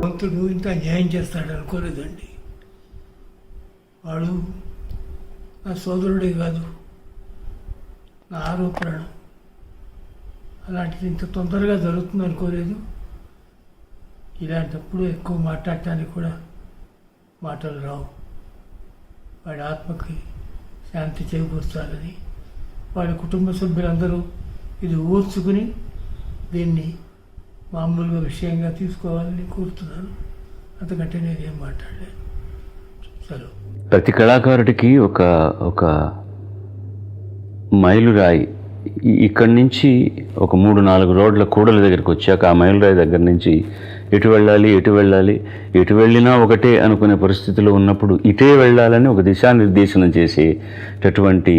భక్తుడు ఇంత న్యాయం చేస్తాడు అనుకోలేదండి. వాడు నా సోదరుడే కాదు, నా ఆరోపణ. అలాంటిది ఇంత తొందరగా జరుగుతుంది అనుకోలేదు. ఇలాంటప్పుడు ఎక్కువ మాట్లాడటానికి కూడా మాటలు రావు. వాడి ఆత్మకి శాంతి చేకూర్చాలని వాడి కుటుంబ సభ్యులందరూ ఇది ఓర్చుకుని దీన్ని మామూలుగా విషయంగా తీసుకోవాలని కోరుతున్నాను. అంతకంటే నేనేం మాట్లాడలేను. సెలవు. ప్రతి కళాకారుడికి ఒక మైలురాయి. ఇక్కడి నుంచి ఒక 3-4 రోడ్ల కూడల దగ్గరికి వచ్చాక ఆ మైలురాయి దగ్గర నుంచి ఎటు వెళ్ళినా ఒకటే అనుకునే పరిస్థితిలో ఉన్నప్పుడు ఇటే వెళ్ళాలని ఒక దిశానిర్దేశనం చేసేటటువంటి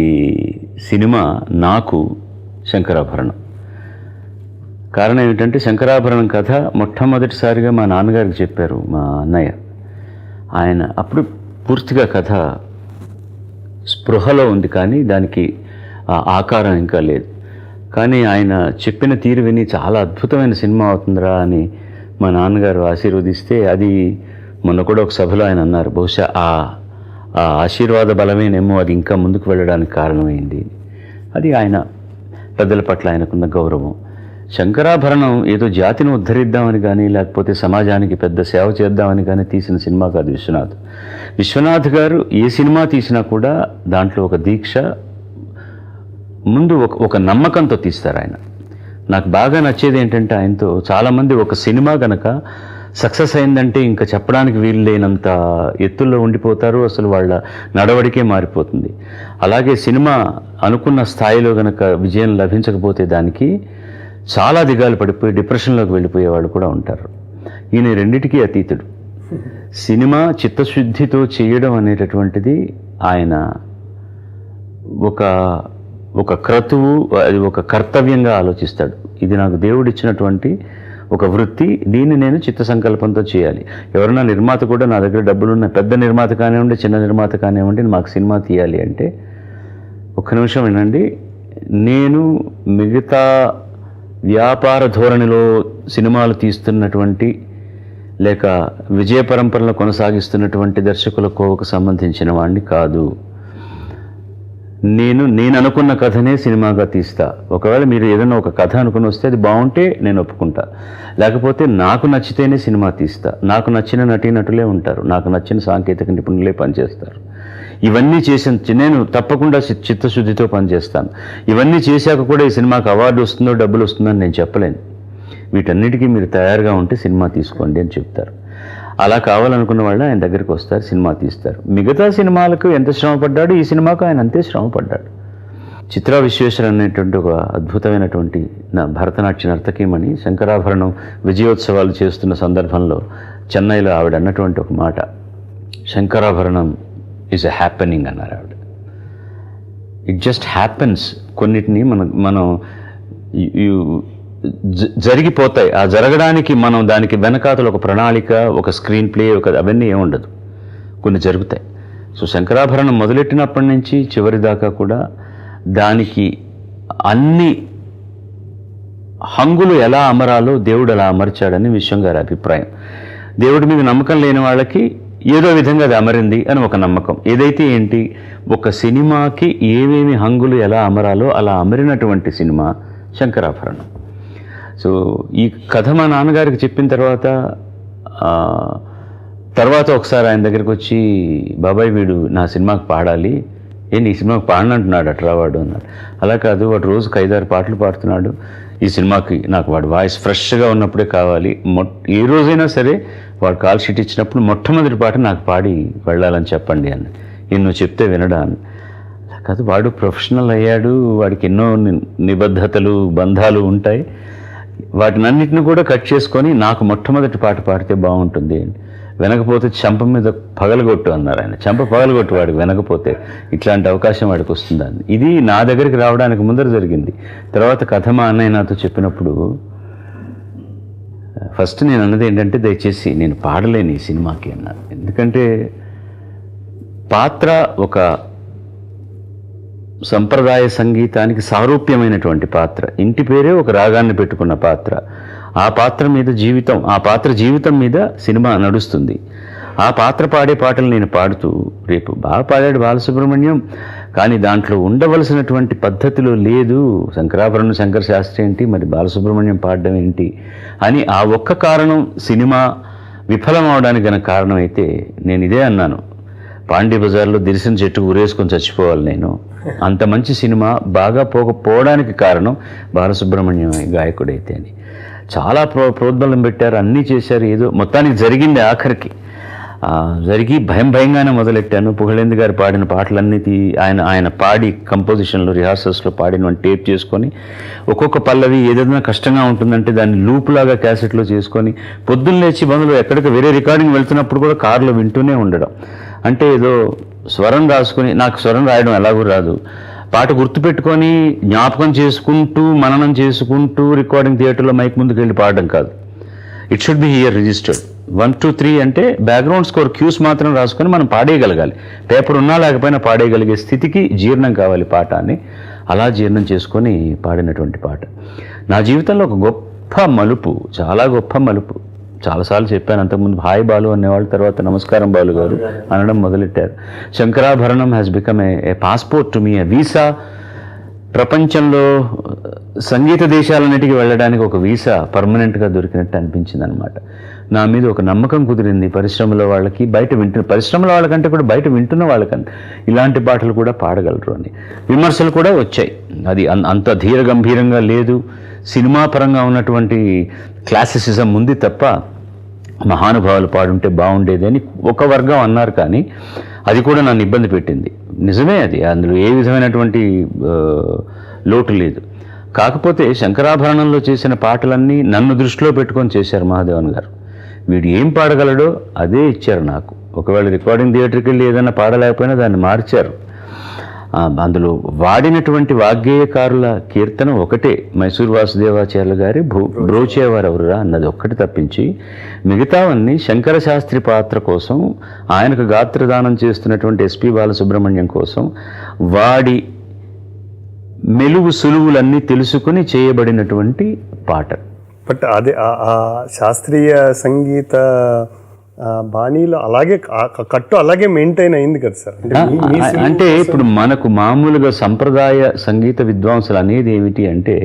సినిమా నాకు శంకరాభరణం. కారణం ఏమిటంటే, శంకరాభరణం కథ మొట్టమొదటిసారిగా మా నాన్నగారికి చెప్పారు మా అన్నయ్య. ఆయన అప్పుడు పూర్తిగా కథ స్పృహలో ఉంది, కానీ దానికి ఆకారం ఇంకా లేదు. కానీ ఆయన చెప్పిన తీరు విని చాలా అద్భుతమైన సినిమా అవుతుందిరా అని మా నాన్నగారు ఆశీర్వదిస్తే, అది మొన్న కూడా ఒక సభలో ఆయన అన్నారు, బహుశా ఆ ఆశీర్వాద బలమేనేమో అది ఇంకా ముందుకు వెళ్ళడానికి కారణమైంది. అది ఆయన పెద్దల పట్ల ఆయనకున్న గౌరవం. శంకరాభరణం ఏదో జాతిని ఉద్ధరిద్దామని కానీ, లేకపోతే సమాజానికి పెద్ద సేవ చేద్దామని కానీ తీసిన సినిమా కాదు విశ్వనాథ్ గారు ఏ సినిమా తీసినా కూడా దాంట్లో ఒక దీక్ష, ముందు ఒక నమ్మకంతో తీస్తారు ఆయన. నాకు బాగా నచ్చేది ఏంటంటే, ఆయనతో చాలామంది ఒక సినిమా గనక సక్సెస్ అయిందంటే ఇంకా చెప్పడానికి వీలు లేనంత ఎత్తుల్లో ఉండిపోతారు, అసలు వాళ్ళ నడవడికే మారిపోతుంది. అలాగే సినిమా అనుకున్న స్థాయిలో గనక విజయం లభించకపోతే దానికి చాలా దిగాలు పడిపోయి డిప్రెషన్లోకి వెళ్ళిపోయేవాళ్ళు కూడా ఉంటారు. ఈయన రెండిటికీ అతీతుడు. సినిమా చిత్తశుద్ధితో చేయడం అనేటటువంటిది ఆయన ఒక క్రతువు, అది ఒక కర్తవ్యంగా ఆలోచిస్తాడు. ఇది నాకు దేవుడిచ్చినటువంటి ఒక వృత్తి, దీన్ని నేను చిత్త సంకల్పంతో చేయాలి. ఎవరైనా నిర్మాత కూడా నా దగ్గర డబ్బులున్న పెద్ద నిర్మాత కానివ్వండి, చిన్న నిర్మాత కానివ్వండి, మాకు సినిమా తీయాలి అంటే, ఒక్క నిమిషం వినండి, నేను మిగతా వ్యాపార ధోరణిలో సినిమాలు తీస్తున్నటువంటి లేక విజయ పరంపరలో కొనసాగిస్తున్నటువంటి దర్శకుల కోవకు సంబంధించిన వాడిని కాదు. నేను అనుకున్న కథనే సినిమాగా తీస్తా. ఒకవేళ మీరు ఏదైనా ఒక కథ అనుకుని వస్తే అది బాగుంటే నేను ఒప్పుకుంటా, లేకపోతే నాకు నచ్చితేనే సినిమా తీస్తా. నాకు నచ్చిన నటీనటులే ఉంటారు, నాకు నచ్చిన సాంకేతిక నిపుణులే పనిచేస్తారు. ఇవన్నీ నేను తప్పకుండా చిత్తశుద్ధితో పనిచేస్తాను. ఇవన్నీ చేశాక కూడా ఈ సినిమాకి అవార్డు వస్తుందో డబ్బులు వస్తుందో అని నేను చెప్పలేను. వీటన్నిటికీ మీరు తయారుగా ఉంటే సినిమా తీసుకోండి అని చెప్తారు. అలా కావాలనుకున్న వాళ్ళు ఆయన దగ్గరికి వస్తారు, సినిమా తీస్తారు. మిగతా సినిమాలకు ఎంత శ్రమ పడ్డాడు, ఈ సినిమాకు ఆయన అంతే శ్రమ పడ్డాడు. చిత్రా విశ్వేశ్వర అనేటువంటి ఒక అద్భుతమైనటువంటి భరతనాట్య నర్తకీమణి శంకరాభరణం విజయోత్సవాలు చేస్తున్న సందర్భంలో చెన్నైలో ఆవిడ అన్నటువంటి ఒక మాట, శంకరాభరణం ఈజ్ ఎ హ్యాపెనింగ్ అన్నారు ఆవిడ. It just happens. కొన్నిటిని మనం జరిగిపోతాయి. ఆ జరగడానికి మనం దానికి వెనకాతలు ఒక ప్రణాళిక, ఒక స్క్రీన్ ప్లే, అవన్నీ ఏముండదు, కొన్ని జరుగుతాయి. సో శంకరాభరణం మొదలెట్టినప్పటి నుంచి చివరి దాకా కూడా దానికి అన్ని హంగులు ఎలా అమరాలో దేవుడు అలా అమర్చాడని విశ్వంగారి అభిప్రాయం. దేవుడి మీద నమ్మకం లేని వాళ్ళకి ఏదో విధంగా అది అమరింది అని ఒక నమ్మకం. ఏదైతే ఏంటి, ఒక సినిమాకి ఏమేమి హంగులు ఎలా అమరాలో అలా అమరినటువంటి సినిమా శంకరాభరణం. సో ఈ కథ మా నాన్నగారికి చెప్పిన తర్వాత ఒకసారి ఆయన దగ్గరికి వచ్చి, బాబాయ్ వీడు నా సినిమాకి పాడాలి. నీ సినిమాకి పాడనంటున్నాడు అట్లా వాడు అన్నాడు. అలా కాదు, వాడు రోజుకి 5-6 పాటలు పాడుతున్నాడు. ఈ సినిమాకి నాకు వాడు వాయిస్ ఫ్రెష్గా ఉన్నప్పుడే కావాలి. ఏ రోజైనా సరే వాడు కాల్ షీట్ ఇచ్చినప్పుడు మొట్టమొదటి పాట నాకు పాడి వెళ్ళాలని చెప్పండి అని. నువ్వు చెప్తే వినడా అని. కాదు, వాడు ప్రొఫెషనల్ అయ్యాడు, వాడికి ఎన్నో నిబద్ధతలు బంధాలు ఉంటాయి. వాటినన్నిటిని కూడా కట్ చేసుకొని నాకు మొట్టమొదటి పాట పాడితే బాగుంటుంది అని. వెనకపోతే చెంప మీద పగలగొట్టు అన్నారు ఆయన. చెంప పగలగొట్టు వాడికి వెనకపోతే, ఇట్లాంటి అవకాశం వాడికి వస్తుందని. ఇది నా దగ్గరికి రావడానికి ముందర జరిగింది. తర్వాత కథ మా అన్నయ్య నాతో చెప్పినప్పుడు ఫస్ట్ నేను అన్నది ఏంటంటే, దయచేసి నేను పాడలేను ఈ సినిమాకి అన్నారు. ఎందుకంటే పాత్ర ఒక సంప్రదాయ సంగీతానికి సారూప్యమైనటువంటి పాత్ర. ఇంటి పేరే ఒక రాగాన్ని పెట్టుకున్న పాత్ర. ఆ పాత్ర మీద జీవితం, ఆ పాత్ర జీవితం మీద సినిమా నడుస్తుంది. ఆ పాత్ర పాడే పాటలు నేను పాడుతూ, రేపు బాగా పాడాడు బాలసుబ్రహ్మణ్యం, కానీ దాంట్లో ఉండవలసినటువంటి పద్ధతిలో లేదు, శంకరాభరణం శంకర శాస్త్రి ఏంటి, మరి బాలసుబ్రహ్మణ్యం పాడడం ఏంటి అని ఆ ఒక్క కారణం సినిమా విఫలం అవడానికి గల కారణం అయితే నేను ఇదే అన్నాను, పాండ్య బజార్లో దిరిసిన చెట్టుకు ఉరేసుకొని చచ్చిపోవాలి నేను. అంత మంచి సినిమా బాగా పోకపోవడానికి కారణం బాలసుబ్రహ్మణ్యం గాయకుడైతే అని. చాలా ప్రోద్బలం పెట్టారు, అన్నీ చేశారు, ఏదో మొత్తానికి జరిగింది. ఆఖరికి జరిగి భయంగానే మొదలెట్టాను. పుగళేంద్ర గారు పాడిన పాటలన్నీ ఆయన పాడి కంపోజిషన్లో రిహార్సల్స్లో పాడిన టేప్ చేసుకొని ఒక్కొక్క పల్లవి ఏదైనా కష్టంగా ఉంటుందంటే దాన్ని లూపులాగా క్యాసెట్లో చేసుకొని పొద్దున్న లేచి బంధువులు ఎక్కడికి వేరే రికార్డింగ్ వెళ్తున్నప్పుడు కూడా కారులో వింటూనే ఉండడం. అంటే ఏదో స్వరం రాసుకొని, నాకు స్వరం రాయడం ఎలాగూ రాదు, పాట గుర్తుపెట్టుకొని జ్ఞాపకం చేసుకుంటూ మననం చేసుకుంటూ రికార్డింగ్ థియేటర్లో మైక్ ముందుకు వెళ్ళి పాడడం కాదు. It should be here registered. 1 2 3 అంటే బ్యాక్గ్రౌండ్ స్కోర్ క్యూస్ మాత్రం రాసుకొని మనం పాడేయగలగాలి. పేపర్ ఉన్నా లేకపోయినా పాడేయగలిగే స్థితికి జీర్ణం కావాలి పాట అని. అలా జీర్ణం చేసుకొని పాడినటువంటి పాట నా జీవితంలో ఒక గొప్ప మలుపు, చాలా గొప్ప మలుపు. చాలాసార్లు చెప్పాను అంతకుముందు, హాయ్ బాలు అనేవాళ్ళు, తర్వాత నమస్కారం బాలు గారు అనడం మొదలెట్టారు. Sankarabharanam has become a passport to me, a visa. ప్రపంచంలో సంగీత దేశాలన్నిటికీ వెళ్ళడానికి ఒక వీసా పర్మనెంట్గా దొరికినట్టు అనిపించింది అనమాట. నా మీద ఒక నమ్మకం కుదిరింది. పరిశ్రమలో వాళ్ళకి, బయట వింటున్న పరిశ్రమల వాళ్ళకంటే కూడా బయట వింటున్న వాళ్ళకంటే ఇలాంటి పాటలు కూడా పాడగలరు అని విమర్శలు కూడా వచ్చాయి. అది అంత ధీర గంభీరంగా లేదు, సినిమా పరంగా ఉన్నటువంటి క్లాసిసిజం ఉంది తప్ప మహానుభావులు పాడుంటే బాగుండేది అని ఒక వర్గం అన్నారు. కానీ అది కూడా నన్ను ఇబ్బంది పెట్టింది. నిజమే, అది అందులో ఏ విధమైనటువంటి లోటు లేదు. కాకపోతే శంకరాభరణంలో చేసిన పాటలన్నీ నన్ను దృష్టిలో పెట్టుకొని చేశారు మహాదేవన్ గారు. వీడు ఏం పాడగలడో అదే ఇచ్చారు నాకు. ఒకవేళ రికార్డింగ్ థియేటర్కి వెళ్ళి ఏదైనా పాడలేకపోయినా దాన్ని మార్చారు. అందులో వాడినటువంటి వాగ్గేయకారుల కీర్తన ఒకటే, మైసూర్ వాసుదేవాచార్యులు గారి బ్రోచేవారు ఎవరురా అన్నది ఒక్కటి తప్పించి మిగతావన్నీ శంకర శాస్త్రి పాత్ర కోసం, ఆయనకు గాత్రదానం చేస్తున్నటువంటి ఎస్పి బాలసుబ్రహ్మణ్యం కోసం వాడి మెలుగు సులువులన్నీ తెలుసుకుని చేయబడినటువంటి పాట. బట్ అదే ఆ శాస్త్రీయ సంగీత బాణీలో అలాగే కట్టు అలాగే మెయింటైన్ అయింది కదా సార్. అంటే ఇప్పుడు మనకు మామూలుగా సంప్రదాయ సంగీత విద్వాంసులు అనేది ఏమిటి అంటే,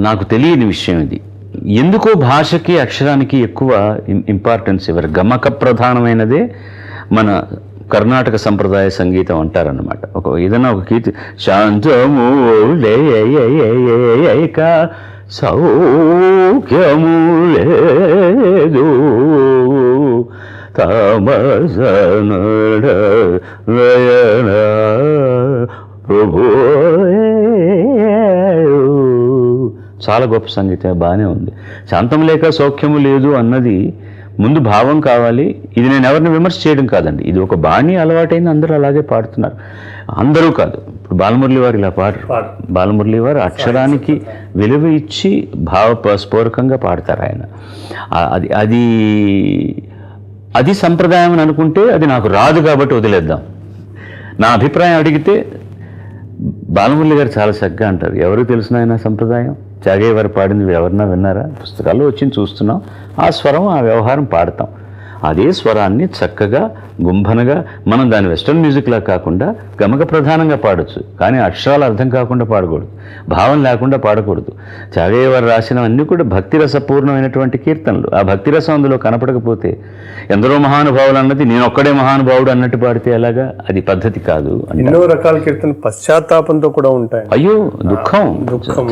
నాకు తెలియని విషయం ఇది, ఎందుకో భాషకి అక్షరానికి ఎక్కువ ఇంపార్టెన్స్ ఇవ్వరు. గమక ప్రధానమైనదే మన కర్ణాటక సంప్రదాయ సంగీతం అంటారన్నమాట. ఏదైనా ఒక కీర్తి, శాంతము లేక సౌఖ్యము లేదు ప్రభు, చాలా గొప్ప సంగీతం, బాగానే ఉంది. శాంతం లేక సౌఖ్యము లేదు అన్నది ముందు భావం కావాలి. ఇది నేను ఎవరిని విమర్శ చేయడం కాదండి, ఇది ఒక బాణి అలవాటైంది, అందరూ అలాగే పాడుతున్నారు. అందరూ కాదు, ఇప్పుడు బాలమురళి వారు ఇలా పాడరు. బాలమురళి వారు అక్షరానికి విలువ ఇచ్చి భావస్ఫూరకంగా పాడతారు ఆయన. అది అది అది సంప్రదాయం అని అనుకుంటే అది నాకు రాదు కాబట్టి వదిలేద్దాం. నా అభిప్రాయం అడిగితే బాలమురళి గారు చాలా చక్కగా అంటారు, ఎవరు తెలిసిన ఆయన సంప్రదాయం, చాగయ్య వారు పాడింది ఎవరన్నా విన్నారా, పుస్తకాల్లో వచ్చింది చూస్తున్నాం, ఆ స్వరం ఆ వ్యవహారం పాడతాం. అదే స్వరాన్ని చక్కగా గుంభనగా మనం దాని వెస్టర్న్ మ్యూజిక్లా కాకుండా గమక ప్రధానంగా పాడొచ్చు, కానీ అక్షరాలు అర్థం కాకుండా పాడకూడదు, భావం లేకుండా పాడకూడదు. చాగయ్య వారు రాసినవన్నీ కూడా భక్తిరసపూర్ణమైనటువంటి కీర్తనలు. ఆ భక్తిరసం అందులో కనపడకపోతే ఎందరో మహానుభావులు అన్నది నేను ఒక్కడే మహానుభావుడు అన్నట్టు పాడితే ఎలాగా, అది పద్ధతి కాదు. ఎన్నో రకాల కీర్తన పశ్చాత్తాపంతో కూడా ఉంటాయి. అయ్యో దుఃఖం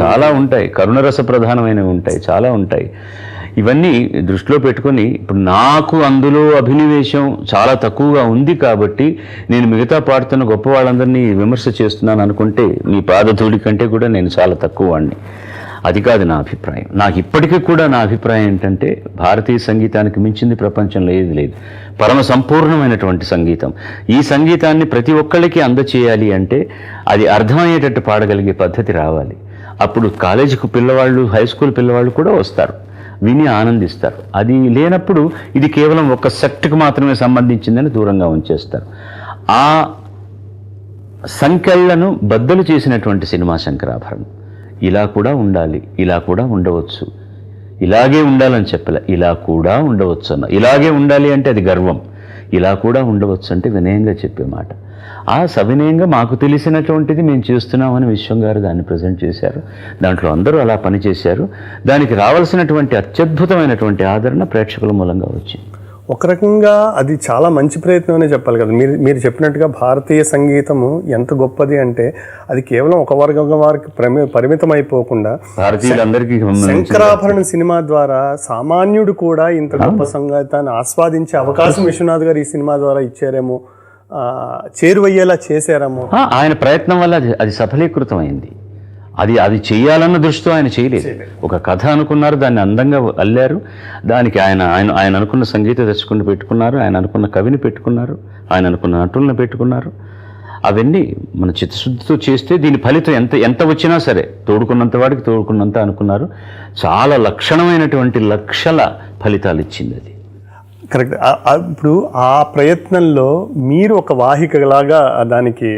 చాలా ఉంటాయి, కరుణరస ప్రధానమైనవి ఉంటాయి, చాలా ఉంటాయి. ఇవన్నీ దృష్టిలో పెట్టుకొని ఇప్పుడు నాకు అందులో అభినవేశం చాలా తక్కువగా ఉంది కాబట్టి నేను మిగతా పాడుతున్న గొప్ప వాళ్ళందరినీ విమర్శ చేస్తున్నాను అనుకుంటే మీ పాదధూళి కంటే కూడా నేను చాలా తక్కువ వాడిని. అది కాదు నా అభిప్రాయం. నాకు ఇప్పటికీ కూడా నా అభిప్రాయం ఏంటంటే భారతీయ సంగీతానికి మించింది ప్రపంచంలో ఏది లేదు. పరమ సంపూర్ణమైనటువంటి సంగీతం. ఈ సంగీతాన్ని ప్రతి ఒక్కళ్ళకి అందచేయాలి అంటే అది అర్థమయ్యేటట్టు పాడగలిగే పద్ధతి రావాలి. అప్పుడు కాలేజీకి పిల్లవాళ్ళు, హై స్కూల్ పిల్లవాళ్ళు కూడా వస్తారు, విని ఆనందిస్తారు. అది లేనప్పుడు ఇది కేవలం ఒక సెక్ట్కి మాత్రమే సంబంధించిందని దూరంగా ఉంచేస్తారు. ఆ సంఖ్యలను బద్దలు చేసినటువంటి సినిమా శంకరాభరణం. ఇలా కూడా ఉండాలి, ఇలా కూడా ఉండవచ్చు, ఇలాగే ఉండాలని చెప్పలే, ఇలా కూడా ఉండవచ్చు అన్న. ఇలాగే ఉండాలి అంటే అది గర్వం, ఇలా కూడా ఉండవచ్చు అంటే వినయంగా చెప్పే మాట. ఆ సవినయంగా మాకు తెలిసినటువంటిది మేము చేస్తున్నామని విశ్వం గారు దాన్ని ప్రజెంట్ చేశారు. దాంట్లో అందరూ అలా పనిచేశారు. దానికి రావాల్సినటువంటి అత్యద్భుతమైనటువంటి ఆదరణ ప్రేక్షకుల మూలంగా వచ్చింది. ఒక రకంగా అది చాలా మంచి ప్రయత్నం అనే చెప్పాలి కదా. మీరు చెప్పినట్టుగా భారతీయ సంగీతము ఎంత గొప్పది అంటే అది కేవలం ఒక వర్గం వారికి పరిమితం అయిపోకుండా భారతీయులందరికీ శంకరాభరణం సినిమా ద్వారా సామాన్యుడు కూడా ఇంత గొప్ప సంగీతాన్ని ఆస్వాదించే అవకాశం విశ్వనాథ్ గారు ఈ సినిమా ద్వారా ఇచ్చారేమో, చేరువయ్యేలా చేశారేమో. ఆయన ప్రయత్నం వల్ల అది సఫలీకృతం అయింది. అది చేయాలన్న దృష్టితో ఆయన చేయలేదు. ఒక కథ అనుకున్నారు, దాన్ని అందంగా అల్లారు. దానికి ఆయన అనుకున్న సంగీత దర్శకుడిని పెట్టుకున్నారు, ఆయన అనుకున్న కవిని పెట్టుకున్నారు, ఆయన అనుకున్న నటులను పెట్టుకున్నారు. అవన్నీ మన చిత్తశుద్ధితో చేస్తే దీని ఫలితం ఎంత వచ్చినా సరే తోడుకున్నంత వాడికి తోడుకున్నంత అనుకున్నారు. చాలా లక్షణమైనటువంటి లక్షల ఫలితాలు ఇచ్చింది అది. కరెక్ట్. ఇప్పుడు ఆ ప్రయత్నంలో మీరు ఒక వాహికలాగా దానికి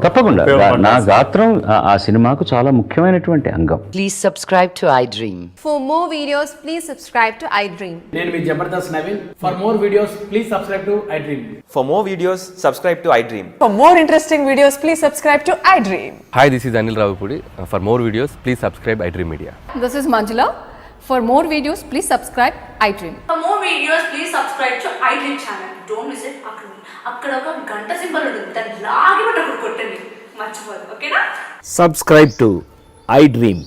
తప్పకుండా నా గాత్రం ఆ సినిమాకు చాలా ముఖ్యమైనటువంటి అంగం. Please subscribe to iDream. For more videos, please subscribe to iDream. నేను మీ Jabardasth Naveen. For more videos, please subscribe to iDream. For more videos, subscribe to iDream. For more interesting videos, please subscribe to iDream. Hi, this is Anil Ravipudi. For more videos, please subscribe iDream Media. This is Manjula. For more videos, please subscribe iDream. For more videos, please subscribe to iDream channel. Don't miss it. అక్కడ ఒక గంట symbol ఉంటుంది, దాన్ని లాగి కొట్టండి, మర్చిపోదు. ఓకేనా? Subscribe to iDream.